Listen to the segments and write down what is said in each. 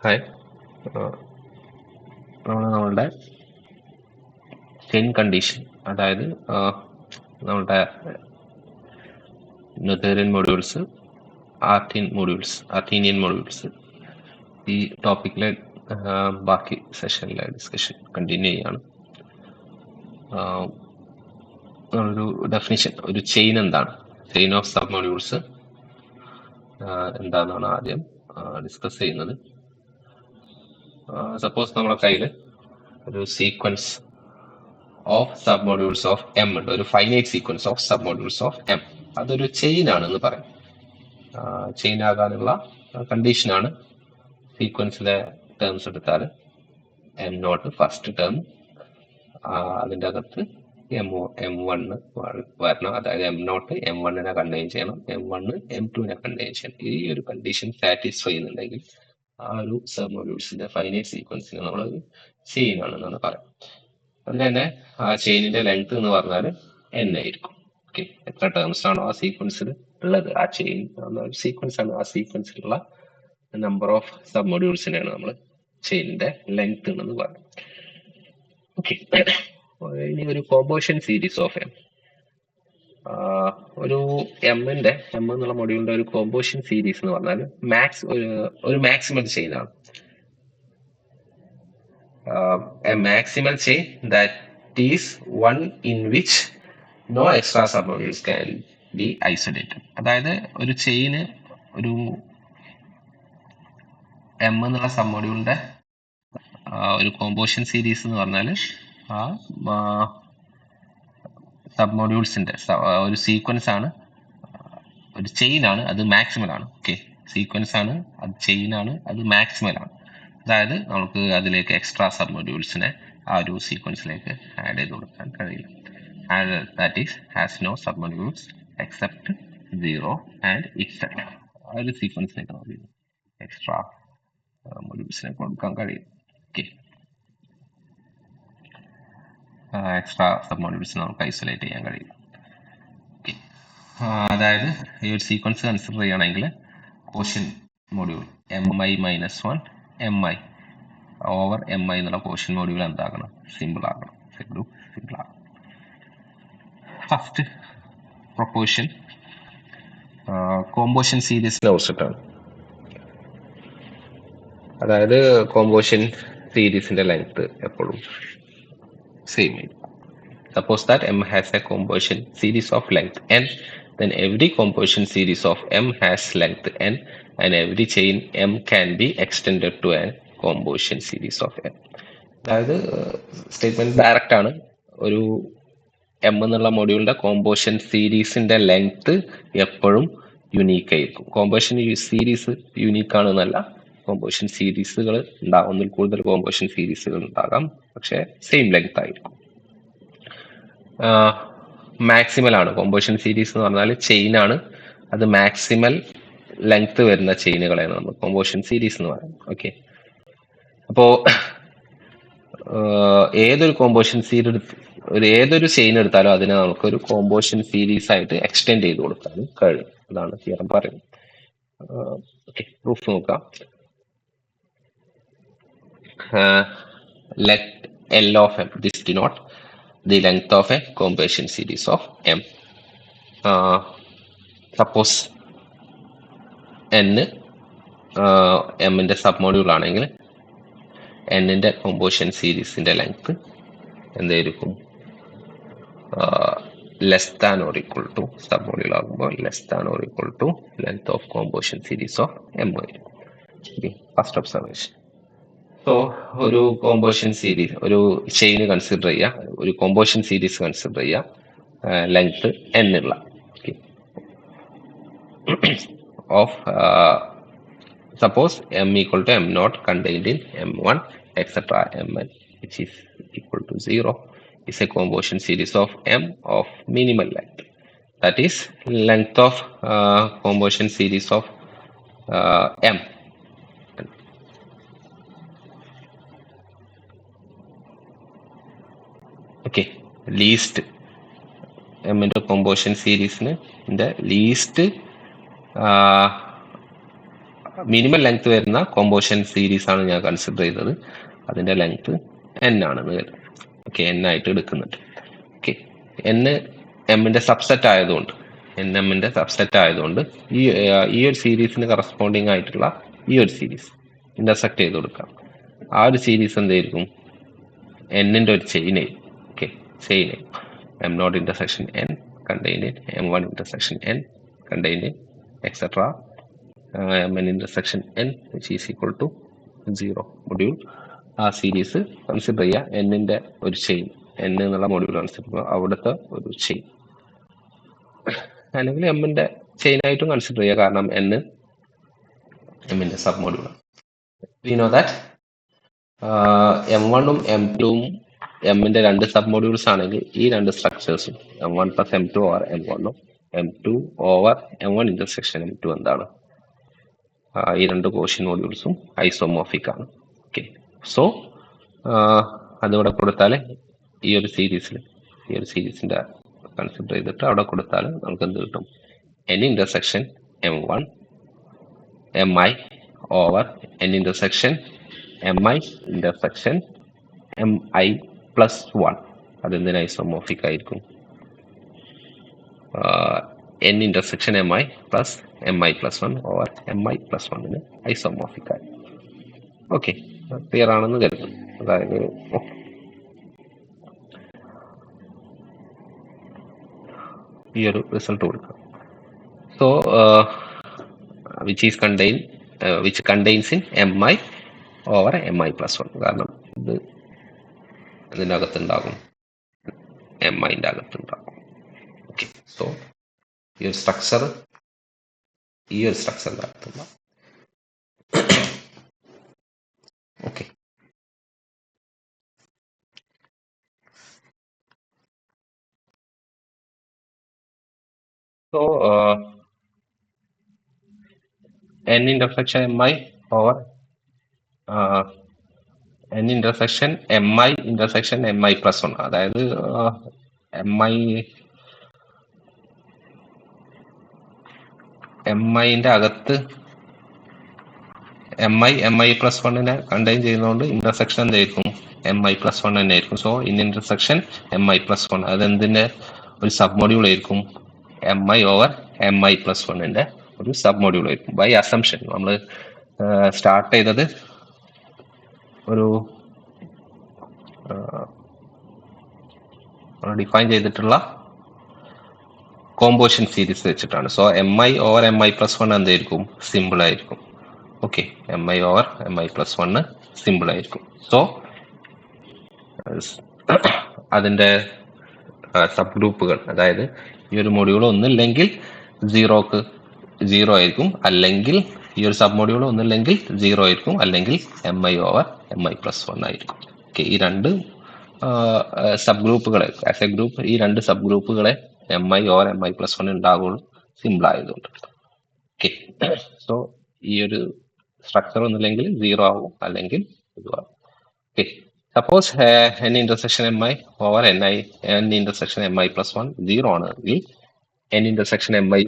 Hi, നമ്മളുടെ chain condition, അതായത് നമ്മളുടെ നോതേറിയൻ മൊഡ്യൂൾസ്, ആർട്ടീനിയൻ മൊഡ്യൂൾസ്, ഈ ടോപ്പിക്കിലെ ബാക്കി സെഷനിലെ ഡിസ്കഷൻ കണ്ടിന്യൂ ചെയ്യാണ്. ഒരു ഡെഫിനിഷൻ, ഒരു ചെയിൻ എന്താണ്, ചെയിൻ ഓഫ് സബ് മൊഡ്യൂൾസ് എന്താണെന്നാണ് ആദ്യം ഡിസ്കസ് ചെയ്യുന്നത്. സപ്പോസ് നമ്മുടെ കയ്യിൽ ഒരു sequence of sub modules of M ഉണ്ട്, ഒരു finite sequence of sub modules of M. അതൊരു ചെയിൻ ആണെന്ന് പറയും. ചെയിൻ ആകാനുള്ള കണ്ടീഷനാണ് സീക്വൻസിലെ ടേംസ് എടുത്താൽ എം നോട്ട് ഫസ്റ്റ് ടേം, അതിൻ്റെ അകത്ത് M1 വരണം. അതായത് എം നോട്ട് M1 കണ്ടെയ്ൻ ചെയ്യണം, M1 M2 കണ്ടെയ്ൻ ചെയ്യണം. ഈ ഒരു കണ്ടീഷൻ സാറ്റിസ്ഫൈ ചെയ്യുന്നുണ്ടെങ്കിൽ ആ ഒരു സബ് മൊഡ്യൂൾസിന്റെ ഫൈനൈറ്റ് സീക്വൻസിന് നമ്മൾ ചെയിൻ ആണെന്നാണ് പറയാം. അതുപോലെ തന്നെ ആ ചെയിനിന്റെ ലെങ്ത് എന്ന് പറഞ്ഞാൽ N ആയിരിക്കും. ഓക്കെ, എത്ര ടേംസ് ആണോ ആ സീക്വൻസിൽ ഉള്ളത്, ആ ചെയിൻ സീക്വൻസ് ആണ്, ആ സീക്വൻസിലുള്ള നമ്പർ ഓഫ് സബ് മൊഡ്യൂൾസിനെയാണ് നമ്മൾ ചെയിനിന്റെ ലെങ്ത് എന്ന് പറയുന്നത്. ഓക്കെ, ഇനി ഒരു കോമ്പോസിഷൻ സീരീസ് ഓഫ് എം, ഒരു എം എന്നുള്ള മൊഡ്യൂളിന്റെ ഒരു കോമ്പോസിഷൻ സീരീസ് എന്ന് പറഞ്ഞാൽ ഒരു മാക്സിമൽ ചെയിൻ ആണ്. A maximal chain that is one in which no extra submodules can be isolated. അതായത് ഒരു ചെയിന്, ഒരു എം എന്നുള്ള സബ് മൊഡ്യൂളിന്റെ ഒരു കോമ്പോസിഷൻ സീരീസ് എന്ന് പറഞ്ഞാൽ ആ സബ് മൊഡ്യൂൾസിന്റെ ഒരു സീക്വൻസ് ആണ്, ഒരു ചെയിൻ ആണ്, അത് മാക്സിമൽ ആണ്. ഓക്കെ, സീക്വൻസ് ആണ്, അത് ചെയിൻ ആണ്, അത് മാക്സിമൽ ആണ്. അതായത് നമുക്ക് അതിലേക്ക് എക്സ്ട്രാ സബ് മൊഡ്യൂൾസിനെ ആ ഒരു സീക്വൻസിലേക്ക് ആഡ് ചെയ്ത് കൊടുക്കാൻ കഴിയില്ല. That is has no sub modules except 0 and ഇക്സെറ്റ്. ആ ഒരു സീക്വൻസിലേക്ക് നമുക്ക് എക്സ്ട്രാ മൊഡ്യൂൾസിനെ കൊടുക്കാൻ കഴിയും. ഓക്കെ, എക്സ്ട്രാ സബ് മൊഡ്യൂൾസിനെ നമുക്ക് ഐസൊലേറ്റ് ചെയ്യാൻ കഴിയും. ഓക്കെ, അതായത് ഈ ഒരു സീക്വൻസ് കൺസിഡർ ചെയ്യുകയാണെങ്കിൽ quotient module mi-1 mi over mi എന്നുള്ള കോഷ്യൻ മൊഡ്യൂൾ എന്താക്കണം, സിമ്പിൾ ആക്കണം. ഫസ്റ്റ് പ്രൊപ്പോർഷൻ കോമ്പോസിഷൻ സീരീസിനെ കുറിച്ചിട്ടാണ്. അതായത് കോമ്പോസിഷൻ സീരീസിന്റെ ലെങ്ത് എപ്പോഴും സെയിം ആയിരിക്കും. Suppose that M has a composition series of length n, then every composition series of M has length n, and every chain M can be extended to a composition series of n. അതായത് statement direct ആണ്. ഒരു M എന്നുള്ള മൊഡ്യൂളിന്റെ composition സീരീസിന്റെ length എപ്പോഴും unique ആയിരിക്കും. Composition series unique ആണെന്നല്ല, composition സീരീസുകൾ ഉണ്ടാകും, ഒന്നിൽ കൂടുതൽ കോമ്പോസിഷൻ സീരീസുകൾ ഉണ്ടാകാം, പക്ഷെ സെയിം ലെങ്ത് ആയിരിക്കും. മാക്സിമൽ ആണ് കോമ്പോസിഷൻ സീരീസ് എന്ന് പറഞ്ഞാൽ, ചെയിൻ ആണ്, അത് മാക്സിമൽ ലെങ്ത് വരുന്ന ചെയിനുകളെയാണ് നമ്മൾ കോമ്പോസിഷൻ സീരീസ് എന്ന് പറയുന്നത്. ഓക്കെ, അപ്പോ ഏതൊരു കോമ്പോസിഷൻ ഏതൊരു ചെയിൻ എടുത്താലും അതിനെ നമുക്ക് ഒരു കോമ്പോസിഷൻ സീരീസ് ആയിട്ട് എക്സ്റ്റെൻഡ് ചെയ്ത് കൊടുക്കാനും കഴിയും. അതാണ് തിയറം പറയുന്നത്. ഓക്കെ, പ്രൂഫ് നോക്കാം. Let L of M this denote the length of a composition series of M. Suppose N M ന്റെ സബ് മൊഡ്യൂൾ ആണെങ്കിൽ N ന്റെ കോമ്പോസിഷൻ സീരീസിന്റെ ലെങ്ത് എന്തായിരിക്കും, less than or equal to, sub module ആകുമ്പോൾ less than or equal to length of composition series of M ആയിരിക്കും. First observation. So ഒരു composition series, ഒരു chain consider ചെയ്യുക, ഒരു കോമ്പോസിഷൻ സീരീസ് കൺസിഡർ ചെയ്യുക, ലെങ്ത് n ഉള്ള of suppose M equal to M naught contained in M1 etc. Mn which is equal to 0 is a composition series of M of minimal length. That is length of composition series of M. Okay, least M into composition series the least minimum length വരുന്ന composition series ആണ് ഞാൻ consider ചെയ്തത്. അതിന്റെ length n ആണെന്ന് കരുതും. Okay, n ആയിട്ട് എടുക്കുന്നുണ്ട്. Okay, n എമ്മിന്റെ സബ്സെറ്റ് ആയതുകൊണ്ട് എമ്മിന്റെ സബ്സെറ്റ് ആയതുകൊണ്ട് ഈ ഒരു സീരീസിന് കറസ്പോണ്ടിങ് ആയിട്ടുള്ള ഈ ഒരു സീരീസ് ഇന്റർസെക്ട് ചെയ്ത് കൊടുക്കാം. ആ ഒരു സീരീസ് എന്തായിരിക്കും? എന്നിന്റെ ഒരു ചെയിൻ ആയിരിക്കും. Okay, chain M not intersection n contained in m1 intersection n contained in etc mn intersection n which is equal to 0 module. ആ സീരീസ് കൺസിഡർ ചെയ്യുക, എന്നിന്റെ ഒരു ചെയിൻ, n എന്നുള്ള മൊഡ്യൂൾ കൺസിഡർ ചെയ്യുക, അവിടുത്തെ ഒരു ചെയിൻ, അല്ലെങ്കിൽ എമ്മിന്റെ ചെയിൻ ആയിട്ടും കൺസിഡർ ചെയ്യുക, കാരണം n എമ്മിന്റെ സബ് മൊഡ്യൂളാണ്. വി നോ ദാറ്റ് m1ഉം m2ഉം എമ്മിന്റെ രണ്ട് സബ് മൊഡ്യൂൾസ് ആണെങ്കിൽ ഈ രണ്ട് സ്ട്രക്ചേഴ്സും m1 പ്ലസ് m2 ഓവർ m1ഉം m2 over m1 intersection m2 എന്താണ്? ഈ രണ്ട് കോഷ്യൻ മൊഡ്യൂൾസും ഐസോമോർഫിക് ആണ്. ഓക്കെ, സോ അതിവിടെ കൊടുത്താൽ ഈ ഒരു സീരീസിന്റെ കൺസിഡർ ചെയ്തിട്ട് അവിടെ കൊടുത്താൽ നമുക്ക് എന്ത് കിട്ടും? n intersection m1 mi over n intersection mi intersection mi plus 1. അതെന്തിന് ഐസോമോർഫിക് ആയിരിക്കും? n intersection mi plus mi plus 1 over mi plus 1 isomorphic ആയി. ഓക്കെ, ക്ലിയർ ആണെന്ന് കരുതുന്നു. അതായത് ഈ ഒരു റിസൾട്ട് കൊടുക്കാം. So which contains in mi over mi plus 1, കാരണം ഇത് ഇതിൻ്റെ അകത്തുണ്ടാകും, miന്റെ അകത്തുണ്ടാകും. ഓക്കെ, സോ ഈ ഒരു സ്ട്രക്ചറിന്റെ അകത്തുള്ള okay. So n intersection mi over n intersection mi intersection mi plus 1, അതായത് miന്റെ അകത്ത് mi പ്ലസ് 1നെ കണ്ടെയ്ൻ ചെയ്യുന്നതുകൊണ്ട് ഇന്റർസെക്ഷൻ എന്തായിരിക്കും? mi പ്ലസ് 1 തന്നെ ആയിരിക്കും. So in intersection mi plus 1 അതെന്തിന്റെ ഒരു സബ് മൊഡ്യൂൾ ആയിരിക്കും? mi ഓവർ mi പ്ലസ് 1ന്റെ ഒരു സബ് മൊഡ്യൂൾ ആയിരിക്കും. ബൈ അസംഷൻ നമ്മൾ സ്റ്റാർട്ട് ചെയ്തത് ഒരു ഡിഫൈൻ ചെയ്തിട്ടുള്ള കോമ്പോസിഷൻ സീരീസ് വെച്ചിട്ടാണ്. So mi over mi plus 1 എന്തായിരിക്കും? സിമ്പിൾ ആയിരിക്കും. Okay, mi over mi plus 1 simple ആയിരിക്കും. സോ അതിന്റെ സബ് ഗ്രൂപ്പുകൾ, അതായത് ഈ ഒരു മൊഡ്യൂൾ ഒന്നില്ലെങ്കിൽ 0 ആയിരിക്കും, അല്ലെങ്കിൽ ഈ ഒരു സബ് മൊഡ്യൂൾ ഒന്നില്ലെങ്കിൽ 0 ആയിരിക്കും, അല്ലെങ്കിൽ mi ഓവർ mi പ്ലസ് 1 ആയിരിക്കും. ഓക്കെ, ഈ രണ്ട് സബ് ഗ്രൂപ്പുകളെ ആസ് എ ഗ്രൂപ്പ്, ഈ രണ്ട് സബ് ഗ്രൂപ്പുകളെ mi ഓവർ mi പ്ലസ് 1 ഉണ്ടാകുള്ളൂ, സിമ്പിൾ ആയതുകൊണ്ട്. ഓക്കെ, സോ ഈ ഒരു സ്ട്രക്ചർ ഒന്നില്ലെങ്കിൽ 0 ആവും, അല്ലെങ്കിൽ ഇതുവാകും. Okay, suppose n intersection mi over n intersection mi plus 1 0 ആണെങ്കിൽ n intersection mi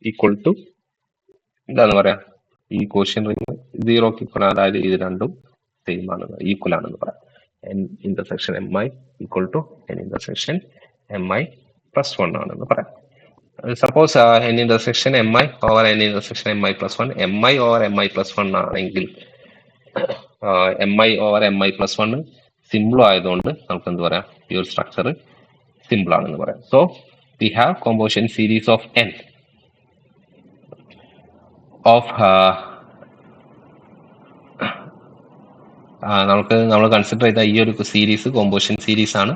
equal to എന്താന്ന് പറയാം? ഈ കോഷ്യൻ റിംഗ് 0ക്ക് ഈക്വൽ, അതായത് ഇത് രണ്ടും സെയിം ആണ്, ഈക്വൽ ആണെന്ന് പറയാം. n intersection mi equal to n intersection mi plus 1 ആണെന്ന് പറയാം. Suppose n intersection mi over n intersection mi plus 1 mi over mi plus 1 ആണെങ്കിൽ mi over mi plus 1 simple ആയതുകൊണ്ട് നമുക്ക് എന്ത് പറയാം? ഈ ഒരു സ്ട്രക്ചർ സിമ്പിൾ ആണെന്ന് പറയാം. So we have composition series of n of നമ്മൾ കൺസിഡർ ചെയ്ത ഈ ഒരു സീരീസ് കോമ്പോസിഷൻ സീരീസ് ആണ്.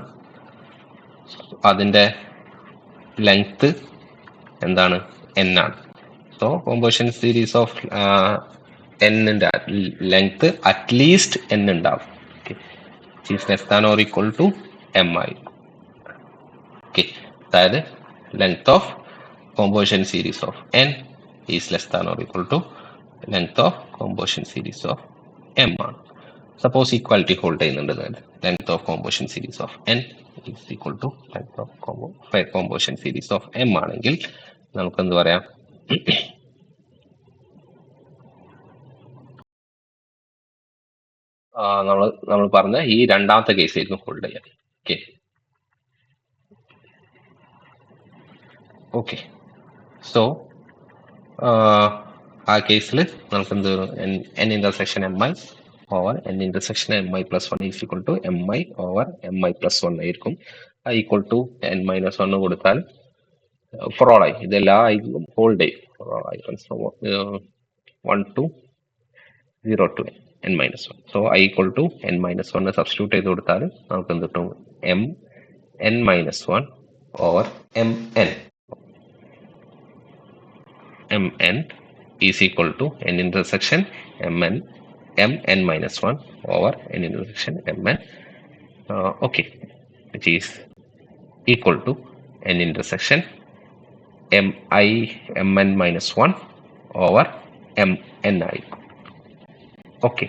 അതിന്റെ ലെങ്ത് എന്താണ്? n ആണ്. സോ കോമ്പോസിഷൻ സീരീസ് ഓഫ് n-ന്റെ ലെങ്ത് അറ്റ്ലീസ്റ്റ് n ഉണ്ടാവും. is less than or equal to mi. Okay, അതായത് length of composition series of n is less than or equal to length of composition series of m ആണ്. Suppose equality hold ചെയ്യുന്നുണ്ട്, length of composition series of n is equal to length of composition series of m ആണെങ്കിൽ നമുക്ക് എന്ത് പറയാം? നമ്മൾ പറഞ്ഞ ഈ രണ്ടാമത്തെ കേസായിരുന്നു ഹോൾഡ് ചെയ്യാൻ. ഓക്കെ ഓക്കെ സോ ആ കേസിൽ നമുക്ക് എന്ത് N intersection M I over N intersection M I plus one is equal to M I over M I plus one ആയിരിക്കും. Equal to N minus one കൊടുത്താൽ ഫോർ ഓൾ ആയി ഇതെല്ലാം hold ചെയ്യും. One to 0 to n minus 1. So I equal to n minus 1 substitute ചെയ്ത് കൊടുത്താൽ നമുക്ക് എന്ത് കിട്ടും? m n minus 1 over mn. mn is equal to n intersection mn mn minus 1 over n intersection mn. Okay, which is equal to n intersection mi mn minus 1 over mn ആയിരിക്കും. Okay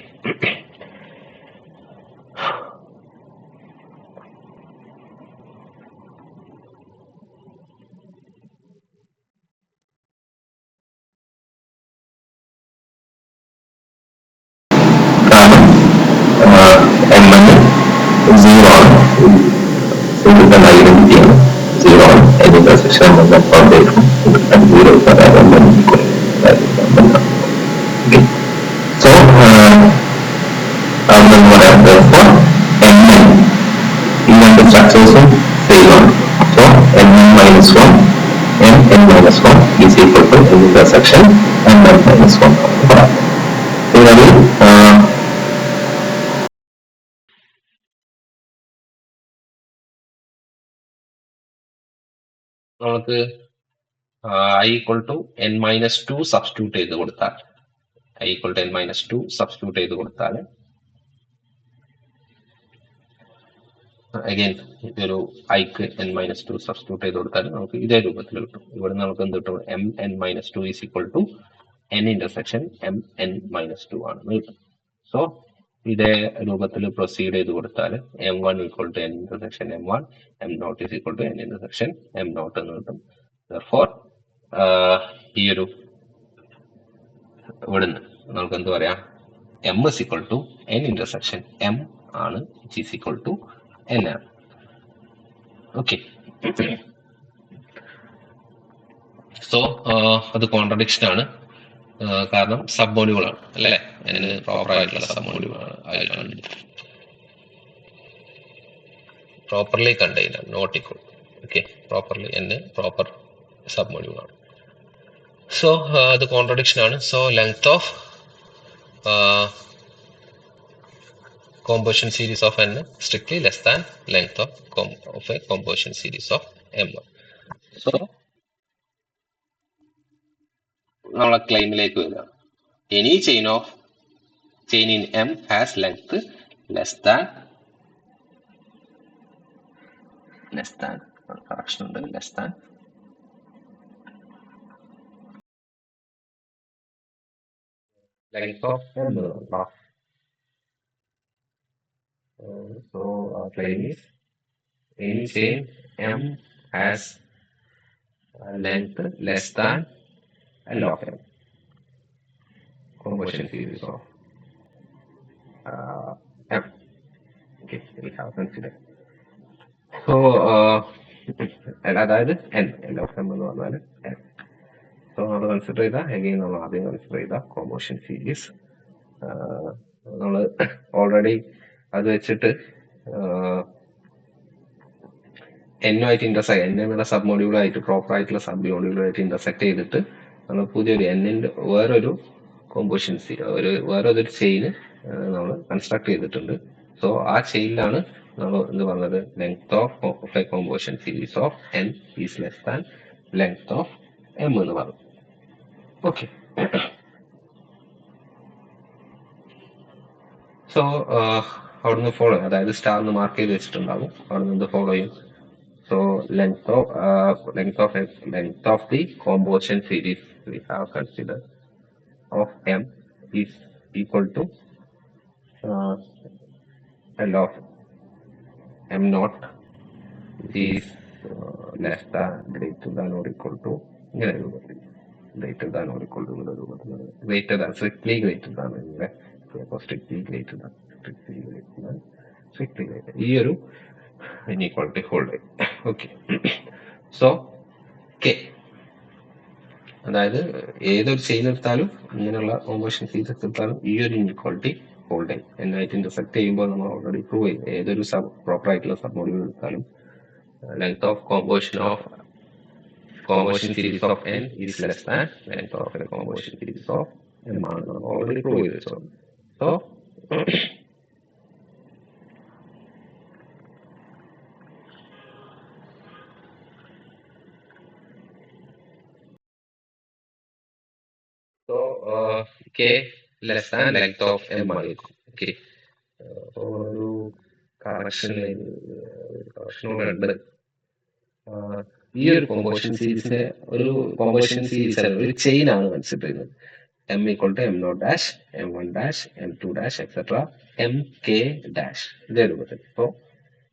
ഐഡന്റിറ്റിയാണ് 0 ആണ്. അതിന്റെ intersection structures same on. So n minus 1 n minus 1 is equal to n intersection n minus 1. Similarly, നമുക്ക് i equal to n minus 2 substitute ചെയ്ത് കൊടുത്താൽ i equal to n minus 2 substitute ചെയ്ത് കൊടുത്താൽ again ഇതൊരു ഐക്ക് n minus 2 substitute ചെയ്ത് കൊടുത്താൽ നമുക്ക് ഇതേ രൂപത്തിൽ കിട്ടും. ഇവിടെ നമുക്ക് എന്ത് കിട്ടും? m n minus 2 is equal to n intersection m n minus 2 ആണെന്ന് കിട്ടും. സോ ഇതേ രൂപത്തിൽ പ്രൊസീഡ് ചെയ്ത് കൊടുത്താൽ m1 equal to n intersection m1 m not is equal to n intersection m not എന്ന് കിട്ടും. ഫോർ ഈ ഒരു ഇവിടുന്ന് നമുക്ക് എന്ത് പറയാം? m is equal to n intersection m ആണ്, which is equal to n ആണ്. ഓക്കെ സോ അത് കോൺട്രഡിക്ഷൻ ആണ്, കാരണം സബ് മോഡ്യൂൾ ആണ് അല്ലേ? n പ്രോപ്പർ ആയിട്ടുള്ള സബ് മോഡ്യൂൾ ആണ്, പ്രോപ്പർലി കണ്ടെയ്ൻ ആണ്, not equal. Okay properly n proper sub module ആണ്. സോ അത് കോൺട്രഡിക്ഷൻ ആണ്. So length of composition series of n strictly less than length of a composition series of m1. So നമ്മളെ ക്ലെയിമിലേക്ക് വരിക. Any chain in m has length less than correction ഉണ്ട്, less than length of m. So our claim is any chain m has length less than L of m, composition series of m. Okay, we have considered. So അതായത് n, L of m എന്ന് പറഞ്ഞാൽ n. So നമ്മൾ consider ചെയ്ത again നമ്മൾ ആദ്യം consider ചെയ്ത composition series നമ്മൾ already അത് വെച്ചിട്ട് എന്നുമായിട്ട് ഇന്റർസെക്ട് എന്നുള്ള സബ് മോഡ്യൂളായിട്ട് പ്രോപ്പർ ആയിട്ടുള്ള സബ് മോഡ്യൂളായിട്ട് ഇന്റർസെക്ട് ചെയ്തിട്ട് നമ്മൾ പുതിയൊരു എന്നിന്റെ വേറൊരു കോമ്പോസിഷൻ വേറൊരു ചെയിന് നമ്മൾ കൺസ്ട്രക്ട് ചെയ്തിട്ടുണ്ട്. സോ ആ ചെയിനിലാണ് നമ്മൾ എന്ത് പറഞ്ഞത്? Length of A composition series of n is less than length of m എന്ന് പറഞ്ഞു. ഓക്കെ സോ അവിടുന്ന് ഫോളോ, അതായത് സ്റ്റാറിന് മാർക്ക് ചെയ്ത് വെച്ചിട്ടുണ്ടാവും, അവിടുന്ന് എന്ത് ഫോളോ ചെയ്യും? So length of the composition series we have considered of m is equal to L of m naught is less than, greater than or equal to greater than or equal to greater than, strictly greater than, strictly greater than. ഈ ഒരു inequality hold ചെയ്യും. Okay, so K, അതായത് ഏതൊരു chain എടുത്താലും ഇങ്ങനെയുള്ള composition series എടുത്താലും ഈ ഒരു ഇനീക്വാളിറ്റി ഹോൾഡ് ചെയ്യും. എന്നായിട്ട് ഇന്റർസെക്ട് ചെയ്യുമ്പോൾ നമ്മൾ ഓൾറെഡി പ്രൂവ് ചെയ്യും. ഏതൊരു പ്രോപ്പർ ആയിട്ടുള്ള സബ് മോഡ്യൂൾ എടുത്താലും length of composition series of n is less than length of a composition series of m ആണ് നമ്മൾ ഓൾറെഡി പ്രൂവ് ചെയ്ത് വെച്ചോ. So k less than length of m ആയിരിക്കും. ഓക്കെ, അപ്പോൾ ഒരു കറക്ഷനോടുണ്ട്. ഈ ഒരു കോമ്പോസിഷൻ സീരീസിന്റെ ഒരു കോമ്പോസിഷൻ സീരീസ് ഒരു ചെയിൻ ആണ് കൺസിഡർ ചെയ്യുന്നത്. m equal to m naught dash, m1 dash, m2 dash, etc. mk dash ഇതേ രൂപത്തിൽ. അപ്പോൾ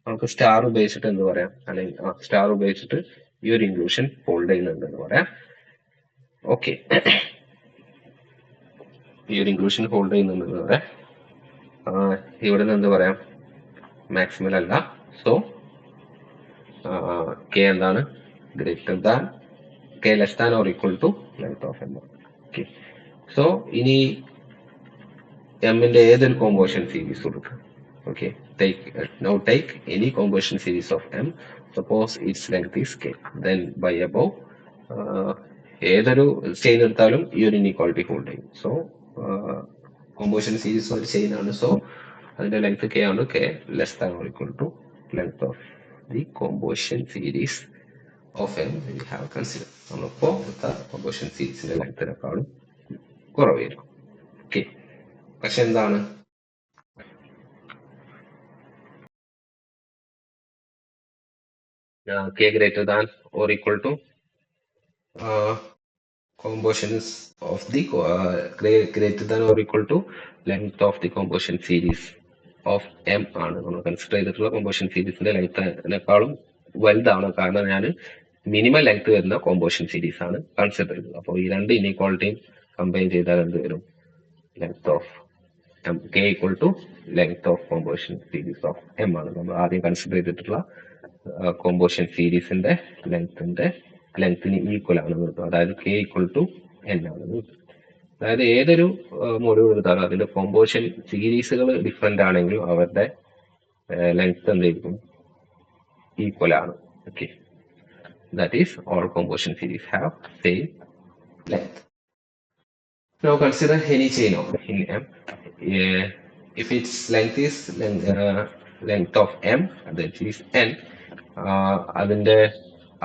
നമുക്ക് സ്റ്റാർ ഉപയോഗിച്ചിട്ട് എന്ത് പറയാം, അല്ലെങ്കിൽ സ്റ്റാർ ഉപയോഗിച്ചിട്ട് ഈ ഒരു ഇൻക്ലൂഷൻ ഹോൾഡ് ചെയ്യുന്നുണ്ട് എന്ന് പറയാം. ഓക്കെ, ഈ ഒരു ഇൻക്ലൂഷൻ ഹോൾഡ് ചെയ്യുന്നുണ്ടെന്ന് പറയാം. ഇവിടെ നിന്ന് എന്ത് പറയാം, മാക്സിമൽ അല്ല. സോ കെ എന്താണ്, greater than K less than or equal to length of M. Okay, so ഇനി എമ്മിന്റെ ഏതൊരു കോമ്പോസിഷൻ സീരീസ് കൊടുക്കുക. Okay, now take any composition series of m, suppose its length is k, then by above ഏതൊരു chain എടുത്താലും ഈ ഒരു inequality hold ചെയ്യും. So composition series ഒരു ചെയിൻ ആണ്, സോ അതിന്റെ ലെങ്ത് k ആണ്. k less than or equal to length of the composition series of m we have considered. നമ്മളിപ്പോ എടുത്ത കോമ്പോസിഷൻ സീരീസിന്റെ ലെങ്ത്തിനേക്കാളും കുറവായിരിക്കും. ഓക്കെ, പക്ഷെ എന്താണ്, k greater than or equal to compositions of the greater than or equal to length of the composition series of m ആണ് നമ്മൾ consider ചെയ്തിട്ടുള്ള composition സീരീസിന്റെ ലെങ്ത്തിനേക്കാളും വലുതാണ്. കാരണം ഞാൻ മിനിമം ലെങ്ത് വരുന്ന കോമ്പോസിഷൻ സീരീസ് ആണ് കൺസിഡർ ചെയ്തത്. അപ്പോൾ ഈ രണ്ട് ഇനീക്വാളിറ്റിയും കമ്പൈൻ ചെയ്താൽ എന്ത് വരും, length of k equal to length of composition series of m ആണ് നമ്മൾ ആദ്യം കൺസിഡർ ചെയ്തിട്ടുള്ള കോമ്പോസിഷൻ സീരീസിന്റെ ലെങ്ത്തിന് ഈക്വൽ ആണ് കിട്ടും. അതായത് k equal to n ആണ്. അതായത് ഏതൊരു മൊഡ്യൂൾ എടുത്താലും അതിന്റെ കോമ്പോസിഷൻ സീരീസുകൾ ഡിഫറെന്റ് ആണെങ്കിലും അവരുടെ ലെങ്ത് എന്തായിരിക്കും, ഈക്വൽ ആണ്. Okay, that is all composition series have same length. Now consider any chain in m. If its length is length of m, that is n,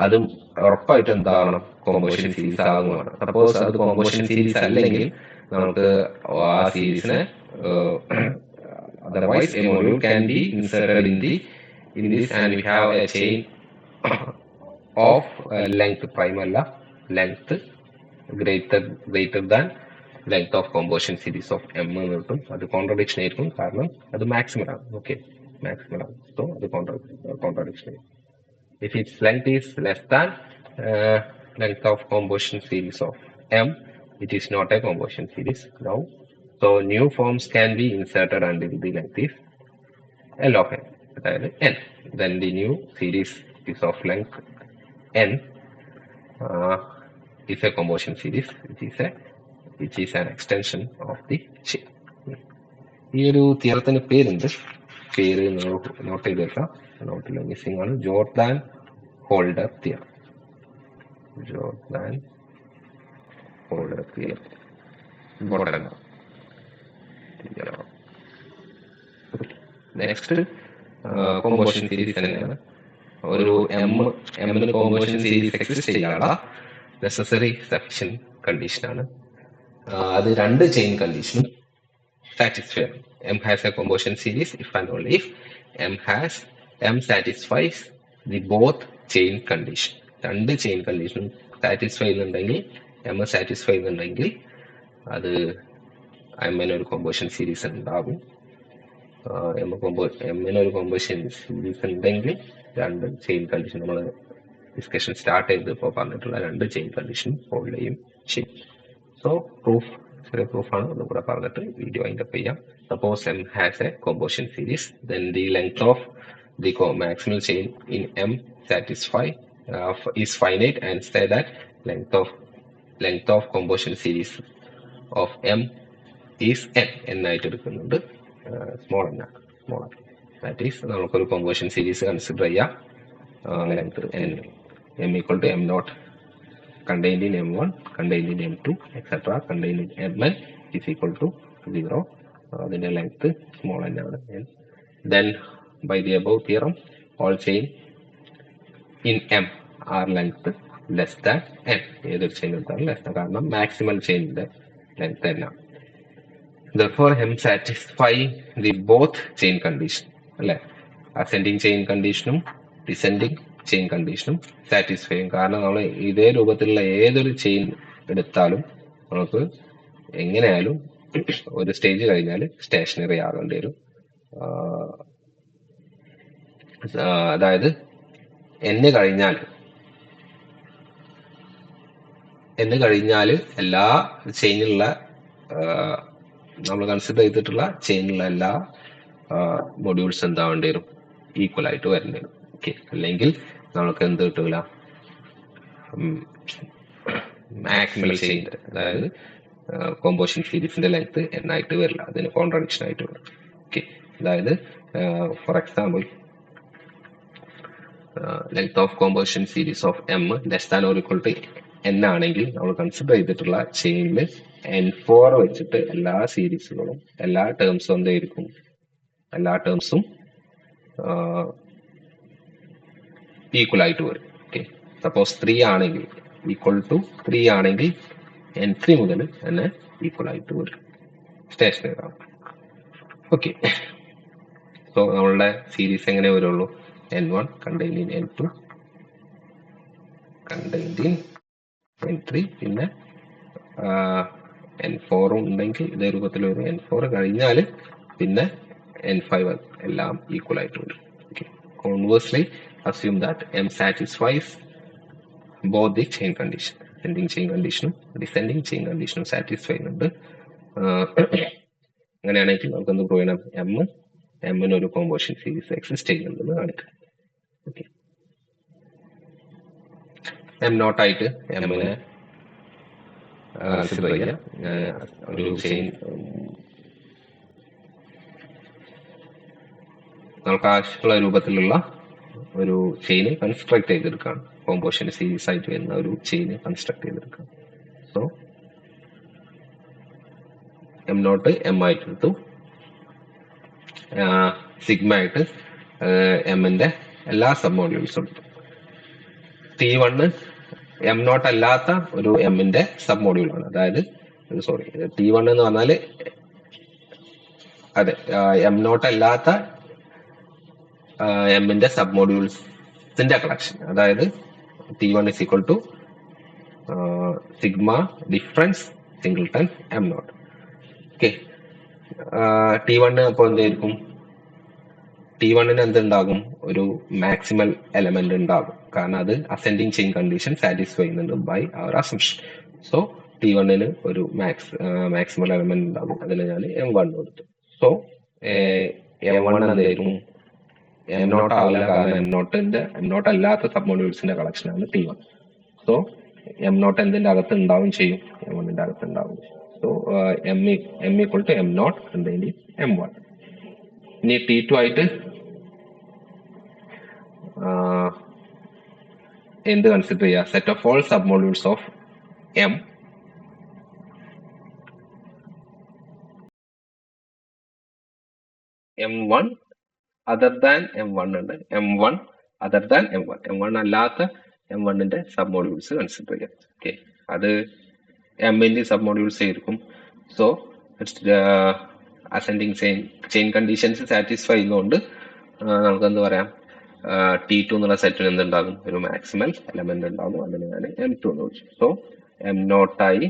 അതും ഉറപ്പായിട്ട് എന്താകണം, കോമ്പോസിഷൻ സീരീസ് ആകുന്നതാണ്. സപ്പോസ് അത് composition series അല്ലെങ്കിൽ നമുക്ക് ആ സീരീസിനെ otherwise a module can be inserted in this and we have a chain of length prime അല്ല, length greater than length of composition series of m എന്ന് കിട്ടും. അത് കോൺട്രഡിക്ഷൻ ആയിരിക്കും, കാരണം അത് മാക്സിമം ആണ്. ഓക്കെ, മാക്സിമം ആണ്, സോ അത് കോൺട്രഡിക്ഷൻ ആയിരിക്കും. If its length is less than length of composition series of m, it is not a composition series now. So new forms can be inserted until the length is L of n, that is n. Then the new series is of length n is a composition series which is an extension of the chain. ഈ ഒരു തിയറത്തിന് പേരുണ്ട്, പേര് not ചെയ്ത് വെക്കാം, നോട്ടിൽ missing ആണ്. Jordan Holder theorem. Jordan Holder theorem next composition series തന്നെയാണ്. ഒരു എമ്മിന് കോമ്പോസിഷൻ സീരീസ് എക്സിസ്റ്റ് ചെയ്യാനുള്ള നെസസറി സഫിഷ്യന്റ് കണ്ടീഷനാണ്. അത് രണ്ട് ചെയിൻ കണ്ടീഷനും satisfy. m has a composition series if and only if m satisfies the both chain condition. രണ്ട് chain കണ്ടീഷനും സാറ്റിസ്ഫൈ ചെയ്യുന്നുണ്ടെങ്കിൽ, m സാറ്റിസ്ഫൈ ചെയ്യുന്നുണ്ടെങ്കിൽ അത് എമ്മിനൊരു കോമ്പോസിഷൻ സീരീസ് ഉണ്ടാകും. എമ്മിനൊരു കോമ്പോസിഷൻ സീരീസ് ഉണ്ടെങ്കിൽ രണ്ട് ചെയിൻ കണ്ടീഷൻ, നമ്മൾ ഡിസ്കഷൻ സ്റ്റാർട്ട് ചെയ്ത് ഇപ്പോൾ പറഞ്ഞിട്ടുള്ള രണ്ട് ചെയിൻ കണ്ടീഷൻ ഹോൾഡ് ചെയ്യും. ശരി, സോ പ്രൂഫ് ചെറിയ പ്രൂഫാണ്, ഒന്നും കൂടെ പറഞ്ഞിട്ട് വീഡിയോ അതിൻ്റെ ചെയ്യാം. Suppose M has a composition series, then the length of the maximal chain in M is finite, and say that length of composition series of M is n ആയിട്ട് എടുക്കുന്നുണ്ട്, small n ആണ്, small. That is നമുക്കൊരു composition series consider ചെയ്യാം, length n, m equal to m naught contained in m1, contained in m2, etc. contained in mn is equal to 0. അതിന്റെ length small n ആണ്. Then by the above theorem, all chain in M are length less than n. ഏതൊരു chain എടുത്താലും less than, കാരണം maximal ചെയിനിന്റെ length n ആണ്. Therefore M satisfy the both chain condition, അല്ലെ, ascending chain കണ്ടീഷനും descending chain കണ്ടീഷനും satisfy ചെയ്യും. കാരണം നമ്മൾ ഇതേ രൂപത്തിലുള്ള ഏതൊരു ചെയിൻ എടുത്താലും നമുക്ക് എങ്ങനെയായാലും ഒരു സ്റ്റേജ് കഴിഞ്ഞാൽ സ്റ്റേഷനറി ആകേണ്ടി വരും. അതായത് n കഴിഞ്ഞാൽ എല്ലാ ചെയിനിലുള്ള നമ്മൾ കൺസിഡർ ചെയ്തിട്ടുള്ള ചെയിനിലുള്ള എല്ലാ മൊഡ്യൂൾസ് എന്താവേണ്ടി വരും, ഈക്വൽ ആയിട്ട് വരേണ്ടി വരും. ഓക്കെ, അല്ലെങ്കിൽ നമുക്ക് എന്ത് കിട്ടൂല, മാക്സിമൽ ചെയിൻ, അതായത് കോമ്പോസിഷൻ സീരീസിന്റെ ലെങ്ത് n ആയിട്ട് വരില്ല, അതിന് കോൺട്രഡിക്ഷൻ ആയിട്ട് വരും. ഓക്കെ, അതായത് for example length of composition series of M less than or equal to n ആണെങ്കിൽ നമ്മൾ കൺസിഡർ ചെയ്തിട്ടുള്ള ചെയിനിൽ n4 വെച്ചിട്ട് എല്ലാ സീരീസുകളും എല്ലാ ടേംസും എന്തായിരിക്കും, എല്ലാ ടേംസും ഈക്വൽ ആയിട്ട് വരും. ഓക്കെ, സപ്പോസ് 3 ആണെങ്കിൽ ഈക്വൽ ടു 3 ആണെങ്കിൽ n3 മുതൽ തന്നെ ഈക്വൽ ആയിട്ട് വരും, സ്റ്റേഷനറി ആണ്. ഓക്കെ, സോ നമ്മളുടെ സീരീസ് എങ്ങനെ വരുള്ളൂ, n1 contained in n2 contained in n3, പിന്നെ n4 ഉണ്ടെങ്കിൽ ഇതേ രൂപത്തിൽ വരും. n4 കഴിഞ്ഞാൽ പിന്നെ n5 എല്ലാം ഈക്വൽ ആയിട്ട് വരും. Okay, conversely assume that M satisfies both the chain condition, ascending chain conditionും descending chain conditionും സാറ്റിസ്ഫൈ ചെയ്യുന്നുണ്ട്. അങ്ങനെയാണെങ്കിൽ നമുക്ക് എന്ത് പ്രൂവ് ചെയ്യണം, M ഒരു കോമ്പോസിഷൻ സീരീസ് എക്സിസ്റ്റ് ചെയ്യുന്നുണ്ടെന്ന് കാണിക്കാം. ഓക്കെ, M നോട്ട് ആയിട്ട് M നെ കൺസിഡർ ചെയ്യാം. ഒരു ചെയിൻ നമുക്ക് ആവശ്യമുള്ള രൂപത്തിലുള്ള ഒരു ചെയിന് കൺസ്ട്രക്ട് ചെയ്തെടുക്കാം, കോമ്പോസിഷൻ സീരീസ് ആയിട്ട് വരുന്ന ഒരു ചെയിന് കൺസ്ട്രക്ട് ചെയ്തെടുക്കാം. സോ M നോട്ട് M ആയിട്ട് എടുത്തു, സിഗ്മ ആയിട്ട് എമ്മിന്റെ എല്ലാ സബ് മോഡ്യൂൾസും എടുത്തു. T1 M നോട്ട് അല്ലാത്ത ഒരു എമ്മിന്റെ സബ് മോഡ്യൂളാണ്, അതായത് സോറി T1 എന്ന് പറഞ്ഞാല് അതെ M നോട്ട് അല്ലാത്ത എമ്മിന്റെ സബ് മോഡ്യൂൾസിന്റെ കളക്ഷൻ, അതായത് T1 is equal to sigma difference singleton M not. Okay, T1 അപ്പോൾ എന്തായിരിക്കും, T1 എന്തുണ്ടാകും, ഒരു മാക്സിമൽ എലമെന്റ് ഉണ്ടാകും, കാരണം അത് അസെൻഡിങ് ചെയിൻ കണ്ടീഷൻ സാറ്റിസ്ഫൈ ചെയ്യുന്നുണ്ട് by our assumption. So T1 ഒരു മാക്സിമൽ എലമെന്റ് ഉണ്ടാകും, അതിൽ ഞാൻ M1 കൊടുത്തു. സോ M1 എന്തായിരിക്കും, M നോട്ട് ആവില്ല, കാരണം M നോട്ട് അല്ലാത്ത സബ് മോഡ്യൂൾസിന്റെ കളക്ഷനാണ് T1. സോ M നോട്ട് എന്തിന്റെ അകത്ത് ഉണ്ടാവും ചെയ്യും, M1 അകത്ത് ഉണ്ടാവും. So M equal to M not contained in M1. ഇനി T2 ആയിട്ട് എന്ത് കൺസിഡർ ചെയ്യുക, set of all sub modules of M M1 other than M1 ഉണ്ട്, M1 അതർ ദാൻ M1 അല്ലാത്ത M1ന്റെ സബ് മോഡ്യൂൾസ് കൺസിഡർ ചെയ്യാം. ഓക്കെ, അത് M-ന്റെ സബ് മോഡ്യൂൾസ് ആയിരിക്കും. So ascending chain conditions satisfy ചെയ്യുന്നതുകൊണ്ട് നമുക്ക് എന്ത് പറയാം, T2 എന്നുള്ള സെറ്റിൽ എന്തുണ്ടാകും, ഒരു മാക്സിമൽ എലമെന്റ് ഉണ്ടാകും, അതിന് ഞാൻ M2 എന്ന് വിളിച്ചു. സോ M നോട്ടായി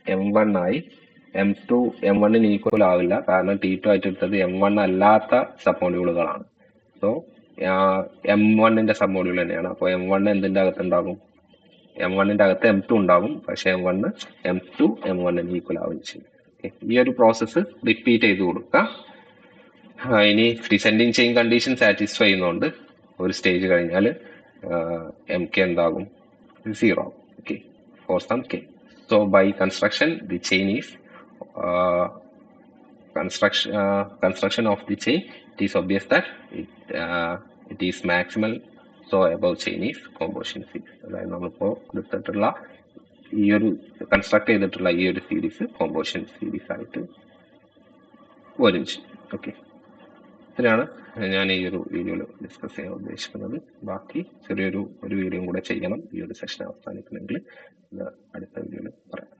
M1 ആയി, M1 ഈക്വൽ ആവില്ല, കാരണം T2 ആയിട്ട് എടുത്തത് M1 അല്ലാത്ത സബ് മോഡ്യൂളുകളാണ്. സോ M1ന്റെ സബ് മോഡ്യൂൾ തന്നെയാണ്. അപ്പോൾ M1 എന്തിന്റെ അകത്തുണ്ടാകും, M1ന്റെ അകത്ത് M2 ഉണ്ടാകും, പക്ഷെ M1 M2 M1ന് ഈക്വൽ ആവുകയും ചെയ്യും. ഈ ഒരു പ്രോസസ്സ് റിപ്പീറ്റ് ചെയ്ത് കൊടുക്കുക. ഇനി ഡിസെൻഡിങ് ചെയിൻ കണ്ടീഷൻ സാറ്റിസ്ഫൈ ചെയ്യുന്നതുകൊണ്ട് ഒരു സ്റ്റേജ് കഴിഞ്ഞാൽ MK എന്താകും? 0 ആകും. Okay, for some K. So by construction the chain is construction of the chain, it is obvious that it is maximal. So above chain is composition series. അതായത് നമ്മളിപ്പോൾ എടുത്തിട്ടുള്ള ഈ ഒരു കൺസ്ട്രക്ട് ചെയ്തിട്ടുള്ള ഈ ഒരു സീരീസ് കോമ്പോസിഷൻ സീരീസ് ആയിട്ട് വരും. ഓക്കെ, ഇതിനാണ് ഞാൻ ഈ ഒരു വീഡിയോയിൽ ഡിസ്കസ് ചെയ്യാൻ ഉദ്ദേശിക്കുന്നത്. ബാക്കി ചെറിയൊരു വീഡിയോ കൂടെ ചെയ്യണം ഈ ഒരു സെഷൻ അവസാനിക്കണമെങ്കിൽ, അടുത്ത വീഡിയോയിൽ പറയാം.